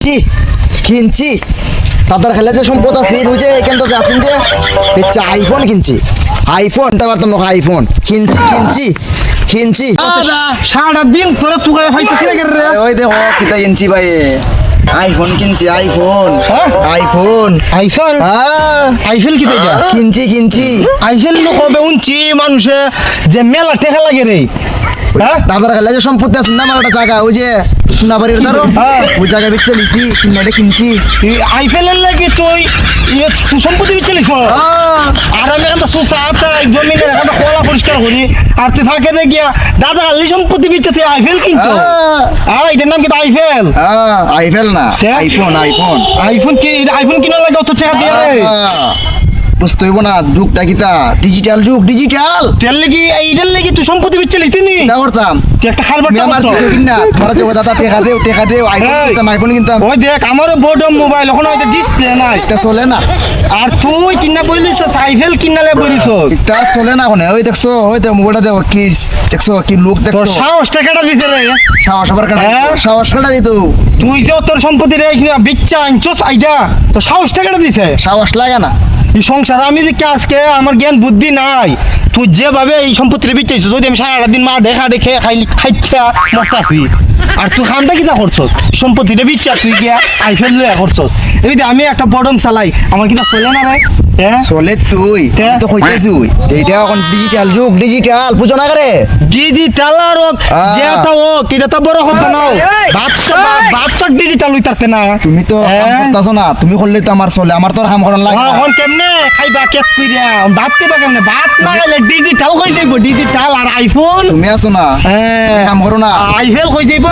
কিনছি তাদের খেলে যে সম্পদ আছে বুঝে এখান থেকে আসেন যে হচ্ছে আইফোন কিনছি আইফোন তা পারতাম না আইফোন কিনছি সারাদিন তোরা তুগায় ফাইতেছিস রে ওই দেখো কিতা কিনছি ভাই আইফোন কিনছি আইফোন আইফোন আইফেল কি দেয়া কিনছি আইফেল লোক হবে উনছি মানুষে যে মেলা টেকা লাগে রে দাদার খেলে যে সম্পত্তি আছে না আমার একটা জায়গা ওই যে সোনাবাড়ির ধরো ওই জায়গা বেচে লিছি কিনে কিনছি আইফেলের লাগে তুই সম্পত্তি বিচলিস আর আমি একটা সুসাতা জমিনের একটা খোলা পরিষ্কার করি আর তুই ফাঁকে দে গিয়া দাদা আলি সম্পত্তি বিচে তুই আইফেল কিনছো এটার নাম কি আইফেল আইফেল না আইফোন কি আইফোন কিনার লাগে অত টাকা দিয়ে রে বুঝতে হইব না যুগটা কিতা ডিজিটাল তেল লাগি এইটার লাগি তুই সম্পত্তি বিচে লিতি নি না করতাম তুই একটা খালবার আমার কিনা তোরা যে দাদা টেকা দেও আইফোন কিনতাম ওই দেখ আমারও বোর্ড মোবাইল এখন ওইটা ডিসপ্লে নাই এটা চলে না আর তুই কিনা বলিস আইফেল কিনালে বলিস এটা চলে না ওখানে ওই দেখছো ওই তো মোবাইলটা দেখো কি দেখছো কি লোক তোর দেখছো সাহস টাকাটা দিতে রে সাহস কাটা দিত তুই যে তোর সম্পত্তি রে বিচ্চা আনছস আইডা তো সাহস টাকাটা দিছে সাহস লাগে না এই সংসার আমি দেখি আজকে আমার জ্ঞান বুদ্ধি নাই তুই যেভাবে এই সম্পত্তির বিচ্চাইছ যদি আমি সারা দিন মা দেখে খাইছা মরতাছি আর তুই খামটা কিনা করছস সম্পত্তিটা বিচ্চা তুই গিয়া আইফেল লইয়া করছস এই যে আমি একটা বডম চালাই আমার কিনা চলে না রে চলে তুই তো কইতেছি এইটা এখন ডিজিটাল বুঝো না করে ডিজিটাল আর যেটা ও কিটা তো বড় কথা নাও বাচ্চা ডিজিটাল হইতাছে না তুমি তো করতাছো না তুমি করলে তো আমার চলে আমার তো কাম করার লাগে এখন কেমনে খাইবা কেক কইরা ভাত খাইবা কেমনে ভাত না খাইলে ডিজিটাল কই যাইবো ডিজিটাল আর আইফোন তুমি আছো না কাম করো না আইফেল কই যাইবো